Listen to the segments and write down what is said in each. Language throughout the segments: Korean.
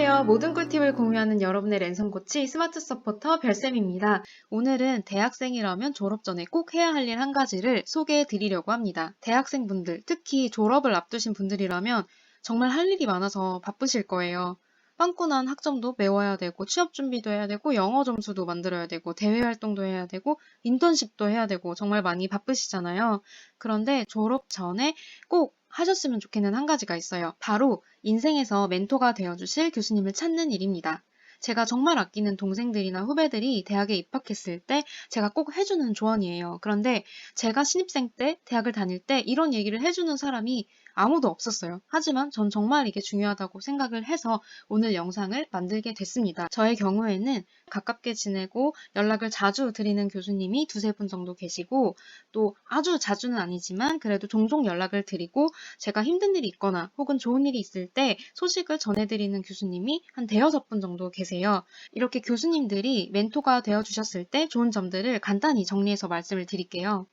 안녕하세요. 모든 꿀팁을 공유하는 여러분의 랜선 코치 스마트 서포터 별쌤입니다. 오늘은 대학생이라면 졸업 전에 꼭 해야 할 일 한 가지를 소개해 드리려고 합니다. 대학생분들, 특히 졸업을 앞두신 분들이라면 정말 할 일이 많아서 바쁘실 거예요. 빵꾸 난 학점도 메워야 되고, 취업 준비도 해야 되고, 영어 점수도 만들어야 되고, 대외 활동도 해야 되고, 인턴십도 해야 되고, 정말 많이 바쁘시잖아요. 그런데 졸업 전에 꼭 하셨으면 좋겠는 한 가지가 있어요. 바로 인생에서 멘토가 되어주실 교수님을 찾는 일입니다. 제가 정말 아끼는 동생들이나 후배들이 대학에 입학했을 때 제가 꼭 해주는 조언이에요. 그런데 제가 신입생 때, 대학을 다닐 때 이런 얘기를 해주는 사람이 아무도 없었어요. 하지만 전 정말 이게 중요하다고 생각을 해서 오늘 영상을 만들게 됐습니다. 저의 경우에는 가깝게 지내고 연락을 자주 드리는 교수님이 두세 분 정도 계시고, 또 아주 자주는 아니지만 그래도 종종 연락을 드리고 제가 힘든 일이 있거나 혹은 좋은 일이 있을 때 소식을 전해드리는 교수님이 한 대여섯 분 정도 계세요. 이렇게 교수님들이 멘토가 되어주셨을 때 좋은 점들을 간단히 정리해서 말씀을 드릴게요.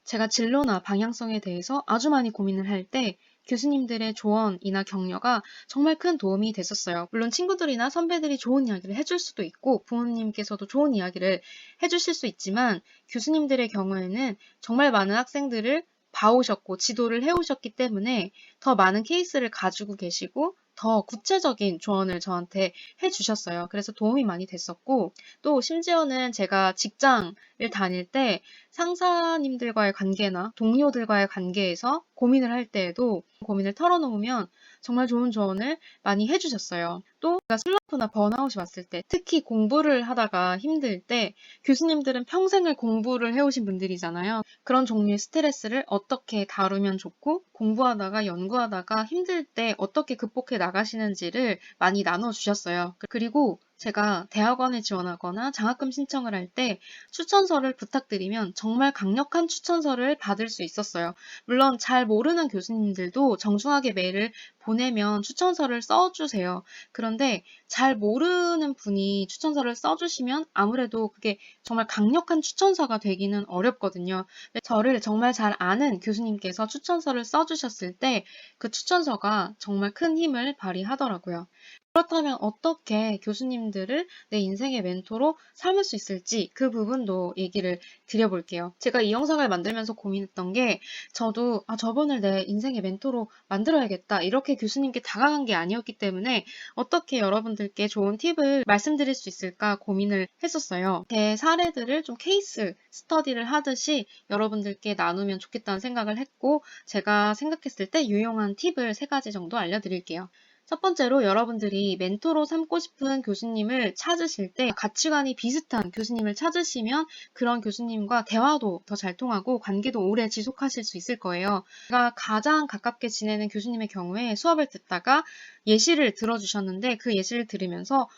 제가 진로나 방향성에 대해서 아주 많이 고민을 할 때 교수님들의 조언이나 격려가 정말 큰 도움이 됐었어요. 물론 친구들이나 선배들이 좋은 이야기를 해줄 수도 있고 부모님께서도 좋은 이야기를 해주실 수 있지만, 교수님들의 경우에는 정말 많은 학생들을 봐오셨고 지도를 해오셨기 때문에 더 많은 케이스를 가지고 계시고 더 구체적인 조언을 저한테 해주셨어요. 그래서 도움이 많이 됐었고, 또 심지어는 제가 직장을 다닐 때 상사님들과의 관계나 동료들과의 관계에서 고민을 할 때에도 고민을 털어놓으면 정말 좋은 조언을 많이 해주셨어요. 또 제가 슬럼프나 번아웃이 왔을 때, 특히 공부를 하다가 힘들 때, 교수님들은 평생을 공부를 해오신 분들이잖아요. 그런 종류의 스트레스를 어떻게 다루면 좋고, 공부하다가 연구하다가 힘들 때 어떻게 극복해 나가시는지를 많이 나눠주셨어요. 그리고 제가 대학원에 지원하거나 장학금 신청을 할 때 추천서를 부탁드리면 정말 강력한 추천서를 받을 수 있었어요. 물론 잘 모르는 교수님들도 정중하게 메일을 보내면 추천서를 써주세요. 그런데 잘 모르는 분이 추천서를 써주시면 아무래도 그게 정말 강력한 추천서가 되기는 어렵거든요. 근데 저를 정말 잘 아는 교수님께서 추천서를 써주셨을 때 그 추천서가 정말 큰 힘을 발휘하더라고요. 그렇다면 어떻게 교수님들을 내 인생의 멘토로 삼을 수 있을지 그 부분도 얘기를 드려볼게요. 제가 이 영상을 만들면서 고민했던 게, 저도 저분을 내 인생의 멘토로 만들어야겠다 이렇게 교수님께 다가간 게 아니었기 때문에 어떻게 여러분들께 좋은 팁을 말씀드릴 수 있을까 고민을 했었어요. 제 사례들을 좀 케이스 스터디를 하듯이 여러분들께 나누면 좋겠다는 생각을 했고, 제가 생각했을 때 유용한 팁을 3가지 정도 알려드릴게요. 첫 번째로, 여러분들이 멘토로 삼고 싶은 교수님을 찾으실 때 가치관이 비슷한 교수님을 찾으시면 그런 교수님과 대화도 더 잘 통하고 관계도 오래 지속하실 수 있을 거예요. 제가 가장 가깝게 지내는 교수님의 경우에 수업을 듣다가 예시를 들어주셨는데, 그 예시를 들으면서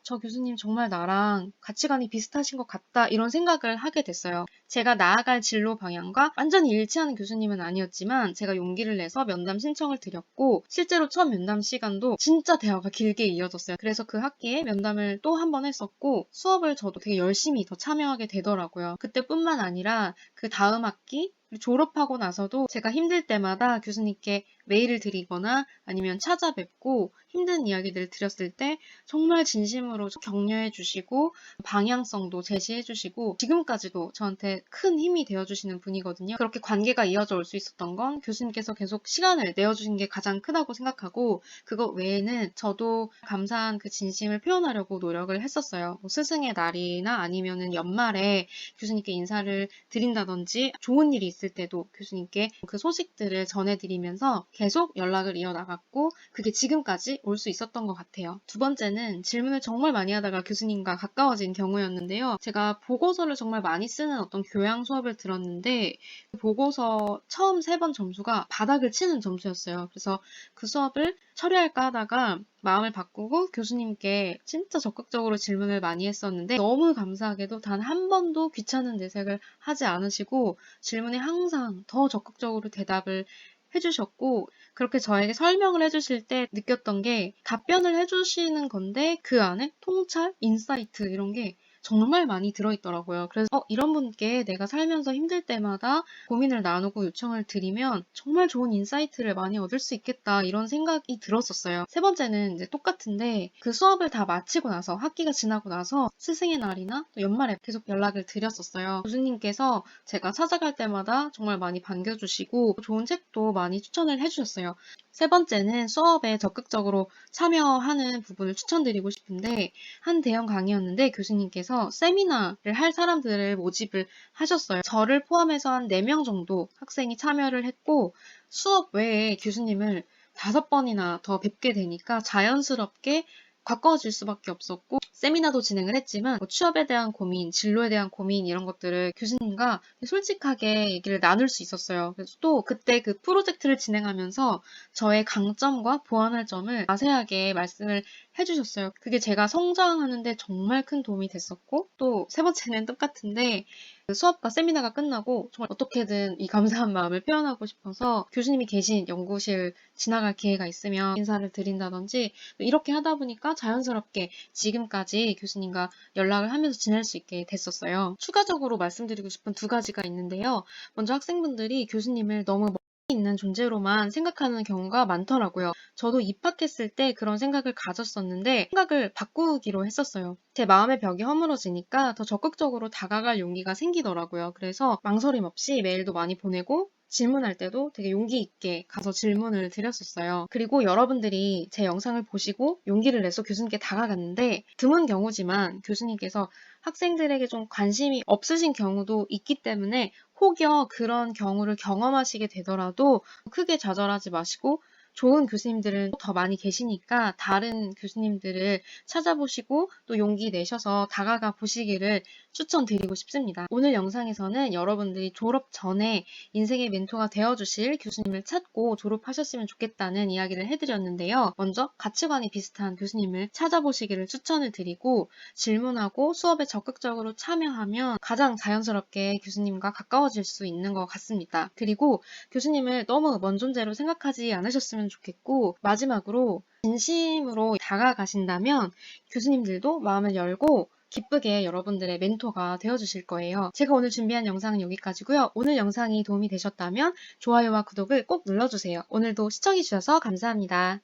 저 교수님 정말 나랑 가치관이 비슷하신 것 같다 이런 생각을 하게 됐어요. 제가 나아갈 진로 방향과 완전히 일치하는 교수님은 아니었지만 제가 용기를 내서 면담 신청을 드렸고, 실제로 첫 면담 시간도 진짜 대화가 길게 이어졌어요. 그래서 그 학기에 면담을 또 한 번 했었고 수업을 저도 되게 열심히 더 참여하게 되더라고요. 그때뿐만 아니라 그 다음 학기 졸업하고 나서도 제가 힘들 때마다 교수님께 메일을 드리거나 아니면 찾아뵙고 힘든 이야기들을 드렸을 때 정말 진심으로 격려해 주시고 방향성도 제시해 주시고 지금까지도 저한테 큰 힘이 되어 주시는 분이거든요. 그렇게 관계가 이어져 올 수 있었던 건 교수님께서 계속 시간을 내어주신 게 가장 크다고 생각하고, 그것 외에는 저도 감사한 그 진심을 표현하려고 노력을 했었어요. 뭐 스승의 날이나 아니면은 연말에 교수님께 인사를 드린다든지, 좋은 일이 있을 때도 교수님께 그 소식들을 전해드리면서 계속 연락을 이어나갔고, 그게 지금까지 올 수 있었던 것 같아요. 두 번째는, 질문을 정말 많이 하다가 교수님과 가까워진 경우였는데요. 제가 보고서를 정말 많이 쓰는 어떤 교양 수업을 들었는데 그 보고서 처음 3번 점수가 바닥을 치는 점수였어요. 그래서 그 수업을 처리할까 하다가 마음을 바꾸고 교수님께 진짜 적극적으로 질문을 많이 했었는데, 너무 감사하게도 단 한 번도 귀찮은 내색을 하지 않으시고 질문에 항상 더 적극적으로 대답을 해주셨고, 그렇게 저에게 설명을 해주실 때 느꼈던 게, 답변을 해주시는 건데 그 안에 통찰, 인사이트 이런 게 정말 많이 들어있더라고요. 그래서 이런 분께 내가 살면서 힘들 때마다 고민을 나누고 요청을 드리면 정말 좋은 인사이트를 많이 얻을 수 있겠다 이런 생각이 들었었어요. 세 번째는 이제 똑같은데 그 수업을 다 마치고 나서 학기가 지나고 나서 스승의 날이나 또 연말에 계속 연락을 드렸었어요. 교수님께서 제가 찾아갈 때마다 정말 많이 반겨주시고 좋은 책도 많이 추천을 해주셨어요. 세 번째는 수업에 적극적으로 참여하는 부분을 추천드리고 싶은데 한 대형 강의였는데 교수님께서 세미나를 할 사람들을 모집을 하셨어요. 저를 포함해서 한 4명 정도 학생이 참여를 했고 수업 외에 교수님을 5번이나 더 뵙게 되니까 자연스럽게 가까워질 수밖에 없었고 세미나도 진행을 했지만 취업에 대한 고민, 진로에 대한 고민 이런 것들을 교수님과 솔직하게 얘기를 나눌 수 있었어요. 그래서 또 그때 그 프로젝트를 진행하면서 저의 강점과 보완할 점을 자세하게 말씀을 해주셨어요. 그게 제가 성장하는데 정말 큰 도움이 됐었고 또 세 번째는 똑같은데 그 수업과 세미나가 끝나고 정말 어떻게든 이 감사한 마음을 표현하고 싶어서 교수님이 계신 연구실 지나갈 기회가 있으면 인사를 드린다든지 이렇게 하다 보니까 자연스럽게 지금까지 교수님과 연락을 하면서 지낼 수 있게 됐었어요. 추가적으로 말씀드리고 싶은 2가지가 있는데요. 먼저 학생분들이 교수님을 너무 멀리 있는 존재로만 생각하는 경우가 많더라고요. 저도 입학했을 때 그런 생각을 가졌었는데 생각을 바꾸기로 했었어요. 제 마음의 벽이 허물어지니까 더 적극적으로 다가갈 용기가 생기더라고요. 그래서 망설임 없이 메일도 많이 보내고 질문할 때도 되게 용기 있게 가서 질문을 드렸었어요. 그리고 여러분들이 제 영상을 보시고 용기를 내서 교수님께 다가갔는데 드문 경우지만 교수님께서 학생들에게 좀 관심이 없으신 경우도 있기 때문에 혹여 그런 경우를 경험하시게 되더라도 크게 좌절하지 마시고 좋은 교수님들은 더 많이 계시니까 다른 교수님들을 찾아보시고 또 용기 내셔서 다가가 보시기를 추천드리고 싶습니다. 오늘 영상에서는 여러분들이 졸업 전에 인생의 멘토가 되어주실 교수님을 찾고 졸업하셨으면 좋겠다는 이야기를 해드렸는데요. 먼저 가치관이 비슷한 교수님을 찾아보시기를 추천을 드리고 질문하고 수업에 적극적으로 참여하면 가장 자연스럽게 교수님과 가까워질 수 있는 것 같습니다. 그리고 교수님을 너무 먼 존재로 생각하지 않으셨으면 좋겠고 마지막으로 진심으로 다가가신다면 교수님들도 마음을 열고 기쁘게 여러분들의 멘토가 되어주실 거예요. 제가 오늘 준비한 영상은 여기까지고요. 오늘 영상이 도움이 되셨다면 좋아요와 구독을 꼭 눌러주세요. 오늘도 시청해주셔서 감사합니다.